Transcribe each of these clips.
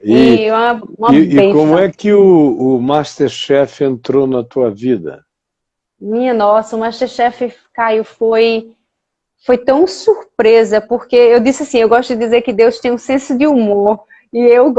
E uma e como bênção. é que o MasterChef entrou na tua vida? Minha nossa, o MasterChef, Caio, foi tão surpresa, porque eu disse assim, eu gosto de dizer que Deus tem um senso de humor, e eu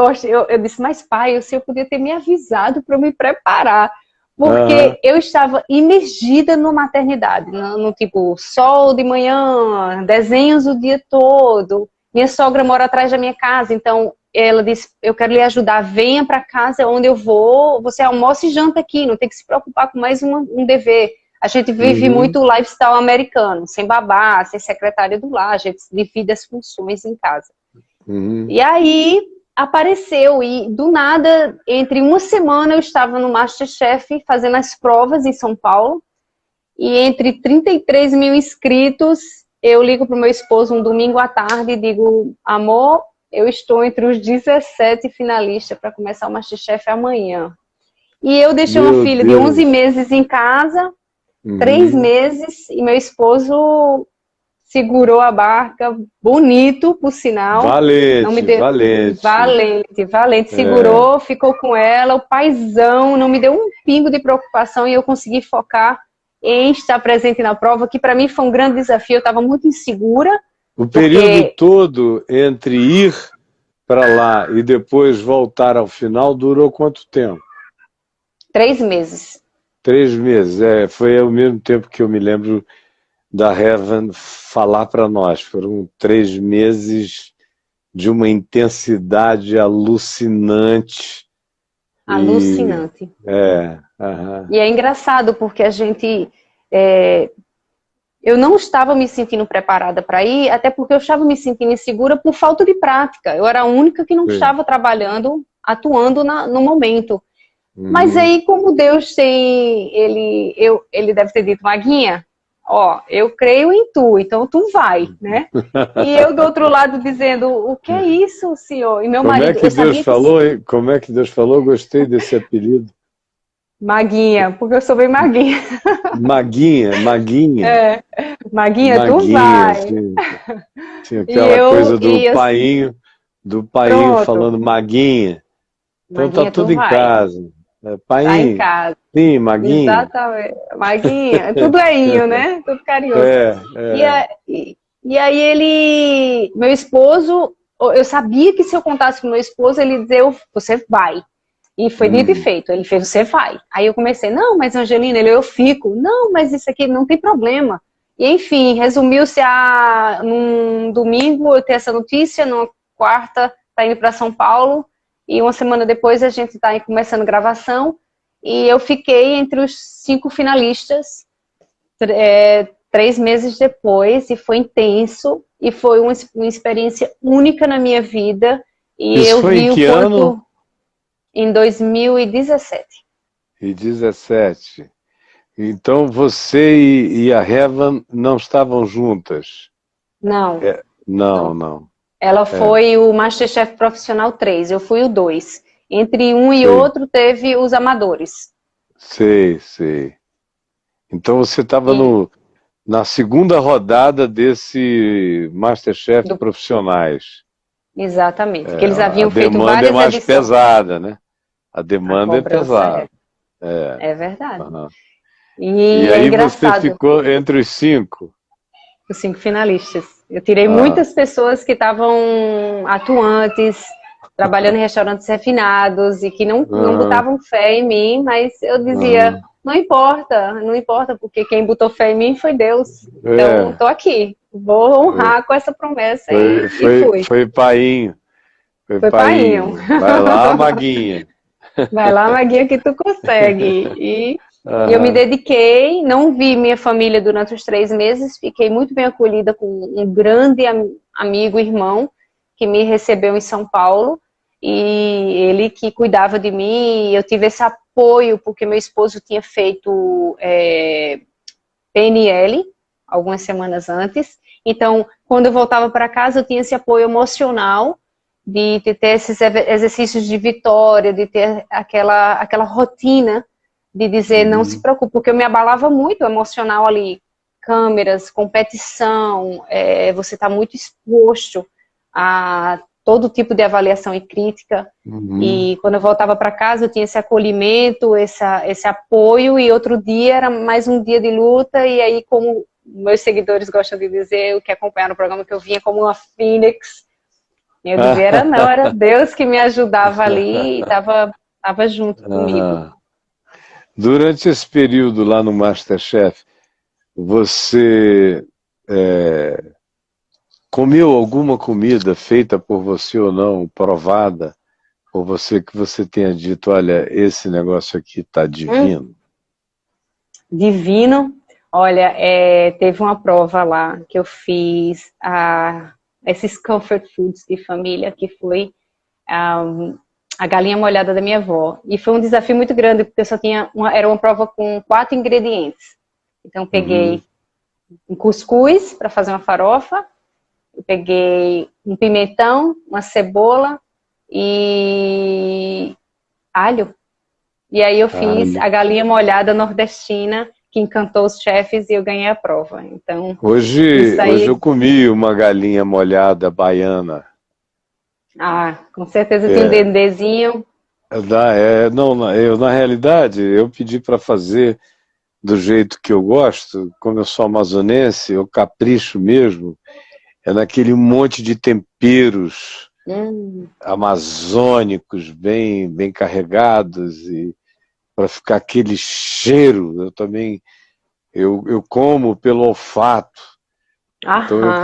disse, mas pai, o senhor podia ter me avisado para eu me preparar, Aham. porque eu estava imergida na maternidade, no tipo, sol de manhã, desenhos o dia todo, minha sogra mora atrás da minha casa, então ela disse, eu quero lhe ajudar, venha para casa onde eu vou, você almoça e janta aqui, não tem que se preocupar com mais um dever. A gente vive Uhum. muito o lifestyle americano, sem babá, sem secretária do lar, a gente divide as funções em casa. Uhum. E aí apareceu, e do nada, entre uma semana eu estava no MasterChef fazendo as provas em São Paulo, e entre 33 mil inscritos, eu ligo para o meu esposo um domingo à tarde e digo, amor, eu estou entre os 17 finalistas para começar o MasterChef amanhã. E eu deixei uma Meu filha de 11 Deus. meses em casa, 3 Uhum. meses, e meu esposo segurou a barca, bonito, por sinal, não me Valente, deu, valente. valente, valente, É. segurou, ficou com ela, o paizão, não me deu um pingo de preocupação e eu consegui focar em estar presente na prova, que para mim foi um grande desafio, eu estava muito insegura, O período porque todo entre ir para lá e depois voltar ao final durou quanto tempo? 3 meses. 3 meses. É, foi ao mesmo tempo que eu me lembro da Heaven falar para nós. Foram 3 meses de uma intensidade alucinante e Alucinante. aham. E é engraçado porque a gente eu não estava me sentindo preparada para ir, até porque eu estava me sentindo insegura por falta de prática. Eu era a única que não Sim. estava trabalhando, atuando no momento. Mas Uhum. aí, como Deus tem, ele deve ter dito, Maguinha, ó, eu creio em tu, então tu vai, né? E eu do outro lado dizendo, o que é isso, senhor? E meu Como é marido, que eu Deus sabia que falou, hein? Como é que Deus falou? Gostei desse apelido. Maguinha, porque eu sou bem maguinha. Maguinha, Maguinha, Maguinha, tu Maguinha, vai. assim, tinha E aquela eu, coisa e eu, do painho pronto, falando Maguinha. Então tá Maguinha, tu tudo em vai. casa. É, Tá em painho, casa. sim, Maguinha. Exatamente. Maguinha, tudo é inho, né? Tudo carinhoso. É, E, é. a- e, e aí meu esposo, eu sabia que se eu contasse com meu esposo, ele ia dizer, você vai. E foi dito e Hum. feito. Ele fez, você vai. Aí eu comecei, não, mas Angelina, eu fico. Não, mas isso aqui não tem problema. E enfim, resumiu-se a num domingo eu ter essa notícia, numa quarta tá indo para São Paulo, e uma semana depois a gente está começando gravação, e eu fiquei entre os 5 finalistas, 3 meses depois, e foi intenso, e foi uma experiência única na minha vida, e Isso eu foi em vi o que ano? quanto em 2017. Em 17. Então você e a Heaven não estavam juntas? Não, É, não, não. não. Ela É, foi o MasterChef Profissional 3, eu fui o 2. Entre um e sei, outro teve os amadores. sei, sei. Então você estava E na segunda rodada desse MasterChef do, Profissionais. exatamente, que É, eles a haviam feito demanda é várias mais edições. pesada, né? A A demanda é cobrança pesada. É. é verdade. Aham. E E é aí você engraçado, ficou entre os 5. os 5 finalistas. Eu tirei Ah, muitas pessoas que estavam atuantes, trabalhando em restaurantes refinados e que não aham, botavam fé em mim, mas eu dizia, aham. não importa, não importa, porque quem botou fé em mim foi Deus. Então, É, estou aqui, vou honrar com essa promessa e fui. foi painho. Foi Foi painho. painho. Vai lá, Maguinha. Vai lá, Maguinha, que tu consegue. E eu me Aham. dediquei, não vi minha família durante os 3 meses, fiquei muito bem acolhida com um grande amigo, irmão, que me recebeu em São Paulo, e ele que cuidava de mim, e eu tive esse apoio, porque meu esposo tinha feito PNL, algumas semanas antes, então, quando eu voltava para casa, eu tinha esse apoio emocional, de ter esses exercícios de vitória, de ter aquela rotina de dizer não se Uhum. preocupe, porque eu me abalava muito o emocional ali, câmeras, competição, você está muito exposto a todo tipo de avaliação e crítica. E quando eu voltava para casa, eu tinha esse acolhimento, esse apoio, e outro dia era mais um dia de luta, e aí, como meus seguidores gostam de dizer, o que acompanharam o programa, que eu vinha como uma fênix, e eu dizia, era Deus que me ajudava ali, e estava junto comigo. Durante esse período lá no MasterChef, você comeu alguma comida feita por você ou não, provada por você, que você tenha dito, olha, esse negócio aqui tá divino? Divino. Olha, teve uma prova lá que eu fiz, esses comfort foods de família, que foi a galinha molhada da minha avó. E foi um desafio muito grande, porque eu só tinha era uma prova com 4 ingredientes. Então, eu peguei um cuscuz para fazer uma farofa, eu peguei um pimentão, uma cebola e alho. E aí eu fiz a galinha molhada nordestina, que encantou os chefes, e eu ganhei a prova. Então, hoje eu comi uma galinha molhada baiana. Com certeza tem um dendezinho. Na realidade, eu pedi para fazer do jeito que eu gosto, como eu sou amazonense, eu capricho mesmo, é naquele monte de temperos amazônicos, bem carregados, e para ficar aquele cheiro, eu como pelo olfato. Então eu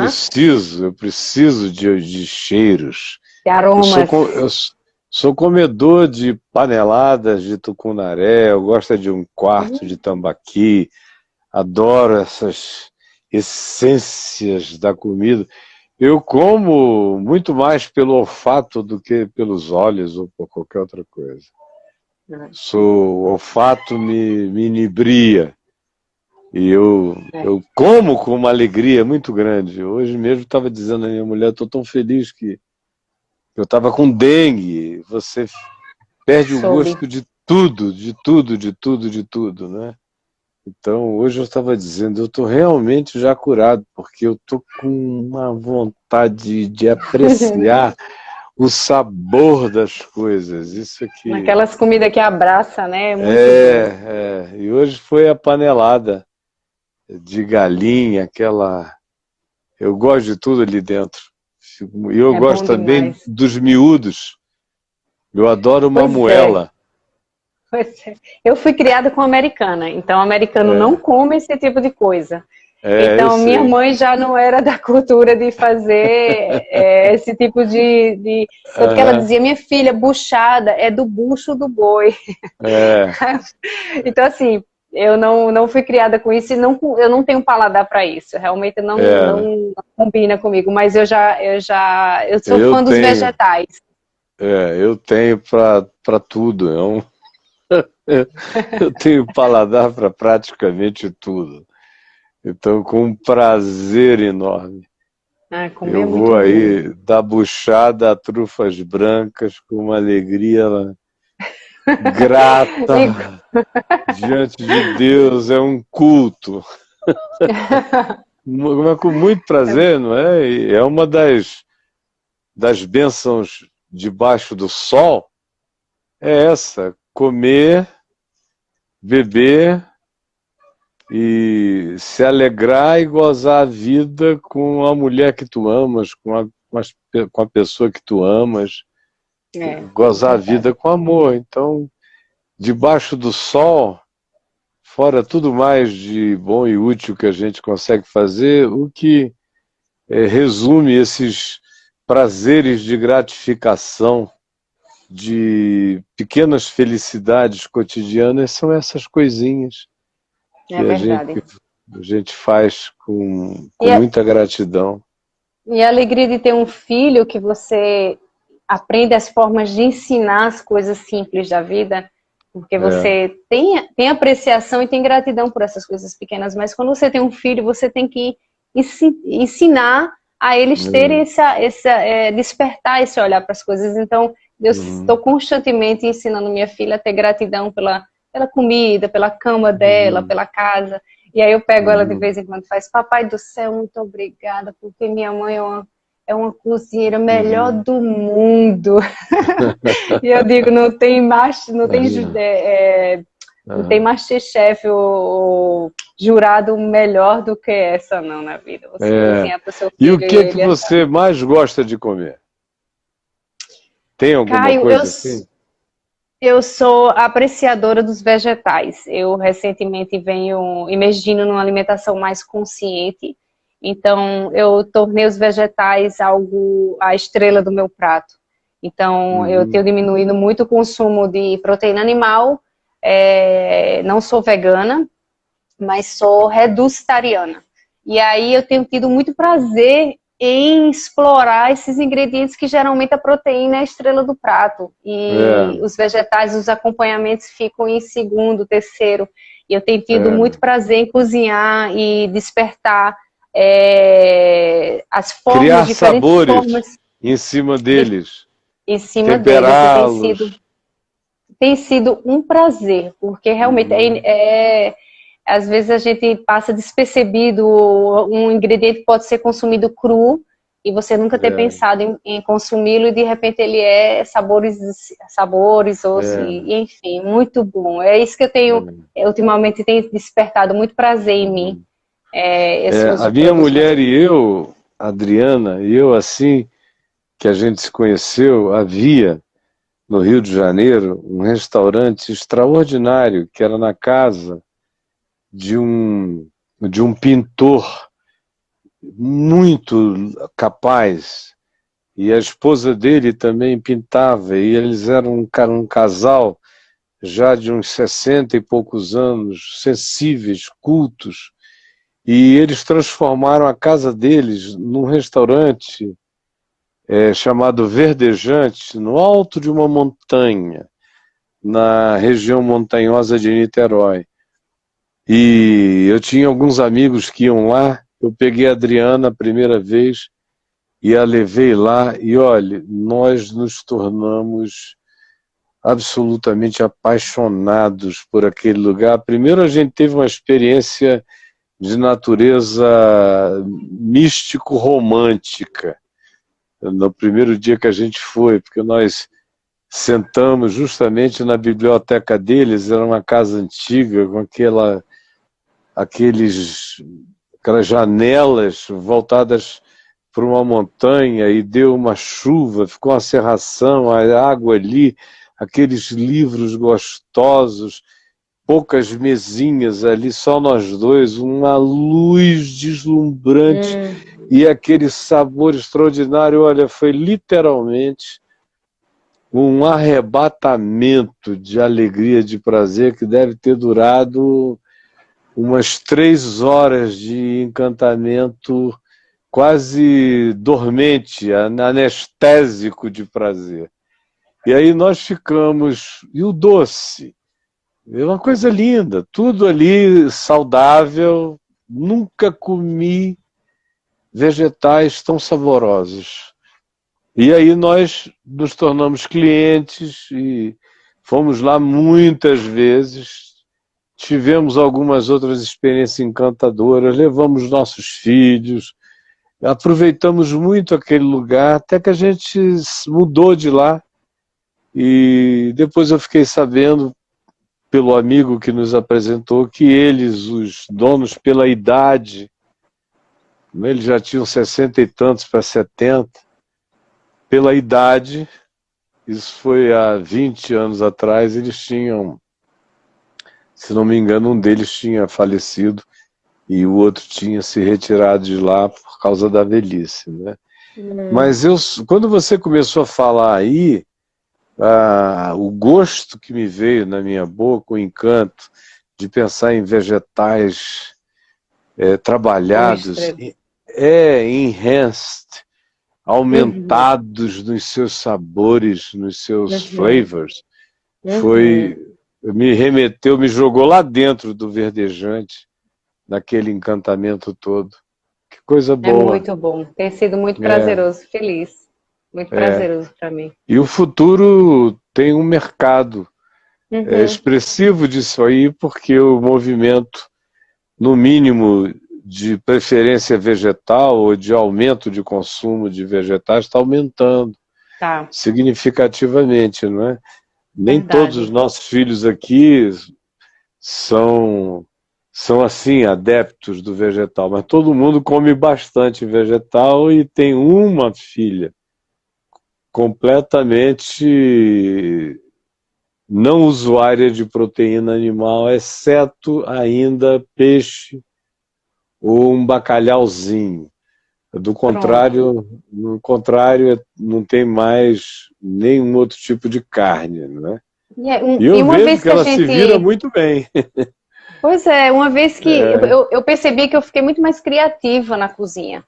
preciso de cheiros. De aromas. Eu sou comedor de paneladas de tucunaré, eu gosto de um quarto de tambaqui, adoro essas essências da comida. Eu como muito mais pelo olfato do que pelos olhos ou por qualquer outra coisa. O olfato me inibria. E eu como com uma alegria muito grande. Hoje mesmo estava dizendo à minha mulher, estou tão feliz que eu estava com dengue. Você perde o gosto de tudo, né? Então, hoje eu estava dizendo, eu estou realmente já curado, porque eu estou com uma vontade de apreciar o sabor das coisas. Isso aqui. Aquelas comidas que abraça, né? Muito bom. E hoje foi a panelada de galinha, aquela... Eu gosto de tudo ali dentro. E eu gosto também dos miúdos. Eu adoro uma moela. Eu fui criada com americana, então o americano não come esse tipo de coisa. Então minha mãe já não era da cultura de fazer esse tipo de... Porque ela dizia, minha filha, buchada é do bucho do boi. Então assim, eu não fui criada com isso e eu não tenho paladar para isso. Realmente não combina comigo, mas eu sou fã dos vegetais. Eu tenho para tudo. Eu tenho paladar para praticamente tudo. Então, com um prazer enorme. Eu vou aí da buchada a trufas brancas com uma alegria grata diante de Deus. É um culto. Com muito prazer, não é? É uma das bênçãos debaixo do sol. É essa, comer, beber e se alegrar e gozar a vida com a mulher que tu amas, com a pessoa que tu amas, gozar a vida com amor. Então, debaixo do sol, fora tudo mais de bom e útil que a gente consegue fazer, o que resume esses prazeres de gratificação, de pequenas felicidades cotidianas, são essas coisinhas que a gente faz com muita gratidão. E a alegria de ter um filho que você aprende as formas de ensinar as coisas simples da vida, porque você tem apreciação e tem gratidão por essas coisas pequenas, mas quando você tem um filho, você tem que ensinar a eles terem despertar esse olhar para as coisas. Então, eu estou constantemente ensinando minha filha a ter gratidão pela comida, pela cama dela, pela casa. E aí eu pego ela de vez em quando e faz, papai do céu, muito obrigada, porque minha mãe é uma cozinheira melhor do mundo. E eu digo, não tem MasterChef ou jurado melhor do que essa, não, na vida. Você cozinha para o seu E filho o que você mais gosta de comer? Tem alguma Caio, coisa assim? eu sou apreciadora dos vegetais. Eu recentemente venho emergindo numa alimentação mais consciente. Então, eu tornei os vegetais a estrela do meu prato. Então, eu tenho diminuído muito o consumo de proteína animal. Não sou vegana, mas sou reducitariana. E aí eu tenho tido muito prazer em explorar esses ingredientes que geralmente a proteína é a estrela do prato. E os vegetais, os acompanhamentos ficam em segundo, terceiro. E eu tenho tido muito prazer em cozinhar e despertar as formas, criar diferentes sabores formas em cima deles. Em cima deles. Tem sido um prazer, porque realmente às vezes a gente passa despercebido, um ingrediente pode ser consumido cru e você nunca ter pensado em consumi-lo e de repente ele sabores enfim, muito bom. É isso que eu tenho, ultimamente tem despertado muito prazer em mim. A minha mulher e eu, Adriana, e eu assim que a gente se conheceu, havia no Rio de Janeiro um restaurante extraordinário que era na casa de um pintor muito capaz, e a esposa dele também pintava, e eles eram um casal já de uns 60 e poucos anos, sensíveis, cultos, e eles transformaram a casa deles num restaurante chamado Verdejante, no alto de uma montanha, na região montanhosa de Niterói. E eu tinha alguns amigos que iam lá, eu peguei a Adriana a primeira vez e a levei lá, e olha, nós nos tornamos absolutamente apaixonados por aquele lugar. Primeiro a gente teve uma experiência de natureza místico-romântica, no primeiro dia que a gente foi, porque nós sentamos justamente na biblioteca deles, era uma casa antiga, com aquelas janelas voltadas para uma montanha, e deu uma chuva, ficou uma cerração, a água ali, aqueles livros gostosos, poucas mesinhas ali, só nós dois, uma luz deslumbrante e aquele sabor extraordinário. Olha, foi literalmente um arrebatamento de alegria, de prazer, que deve ter durado umas 3 horas de encantamento quase dormente, anestésico de prazer. E aí nós ficamos... E o doce? É uma coisa linda, tudo ali saudável. Nunca comi vegetais tão saborosos. E aí nós nos tornamos clientes e fomos lá muitas vezes. Tivemos algumas outras experiências encantadoras, levamos nossos filhos, aproveitamos muito aquele lugar, até que a gente mudou de lá. E depois eu fiquei sabendo, pelo amigo que nos apresentou, que eles, os donos, pela idade, eles já tinham 60 e tantos para 70, pela idade, isso foi há 20 anos atrás, eles tinham, se não me engano, um deles tinha falecido e o outro tinha se retirado de lá por causa da velhice, né? Mas quando você começou a falar aí, o gosto que me veio na minha boca, o encanto de pensar em vegetais trabalhados, enhanced, aumentados nos seus sabores, nos seus flavors, me remeteu, me jogou lá dentro do Verdejante, naquele encantamento todo. Que coisa boa. É muito bom, tem sido muito prazeroso, feliz. Muito prazeroso para mim. E o futuro tem um mercado expressivo disso aí, porque o movimento, no mínimo, de preferência vegetal ou de aumento de consumo de vegetais está aumentando Tá, significativamente, não é? Nem todos os verdade. nossos filhos aqui são, são assim, adeptos do vegetal, mas todo mundo come bastante vegetal e tem uma filha completamente não usuária de proteína animal, exceto ainda peixe ou um bacalhauzinho. Do Pronto. contrário, no contrário, não tem mais nenhum outro tipo de carne, né? E E eu uma vejo vez que que a ela se vira gente... muito bem. Pois é, uma vez que É. eu percebi que eu fiquei muito mais criativa na cozinha.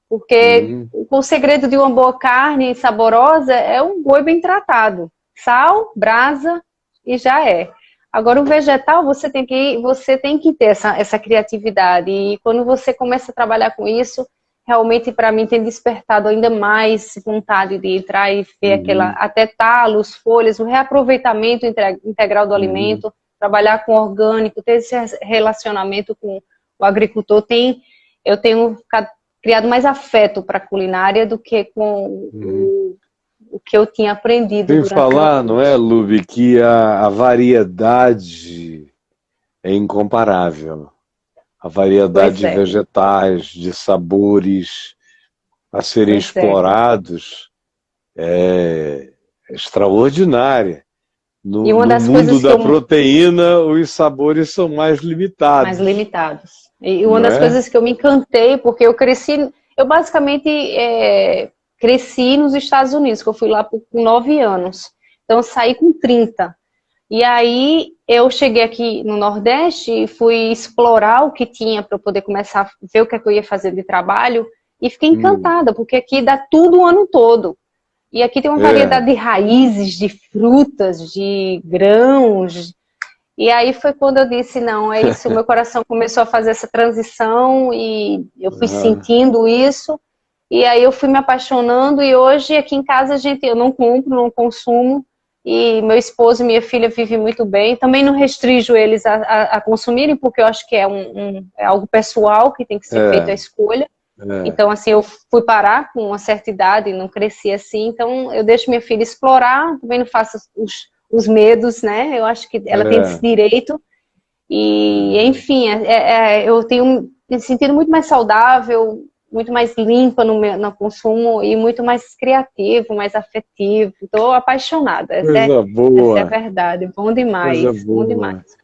Porque Hum, o segredo de uma boa carne saborosa é um boi bem tratado. Sal, brasa e já é. Agora, o vegetal, você tem que ter essa criatividade. E quando você começa a trabalhar com isso, realmente, para mim, tem despertado ainda mais vontade de entrar e ver aquela, uhum, até talos, folhas, o reaproveitamento integral do uhum. alimento, trabalhar com orgânico, ter esse relacionamento com o agricultor. Eu tenho criado mais afeto para a culinária do que com Uhum. o que eu tinha aprendido Sem durante meu falar, não é, curso. Lubi, que a variedade é incomparável. A variedade Pois de é, vegetais, de sabores a serem pois é. explorados é extraordinária. E uma No das mundo coisas que da eu proteína, os sabores são mais mais limitados, limitados. E uma não das é? coisas que eu me encantei, porque eu basicamente cresci nos Estados Unidos, que eu fui lá com 9 anos. Então eu saí com 30. E aí eu cheguei aqui no Nordeste e fui explorar o que tinha para eu poder começar a ver o que é que eu ia fazer de trabalho e fiquei Hum, encantada, porque aqui dá tudo o ano todo. E aqui tem uma é, variedade de raízes, de frutas, de grãos. E aí foi quando eu disse, não, é isso, o meu coração começou a fazer essa transição e eu fui ah, sentindo isso. E aí eu fui me apaixonando e hoje aqui em casa eu não compro, não consumo. E meu esposo e minha filha vivem muito bem. Também não restringo eles a consumirem, porque eu acho que é algo pessoal que tem que ser feito a é, escolha. é, Então, assim, eu fui parar com uma certa idade, não cresci assim, então eu deixo minha filha explorar, também não faço os medos, né? Eu acho que ela tem esse é, direito, e enfim, eu tenho me sentido muito mais saudável, muito mais limpa no consumo e muito mais criativo, mais afetivo. Estou apaixonada, coisa essa é a boa, verdade. coisa Bom boa. demais.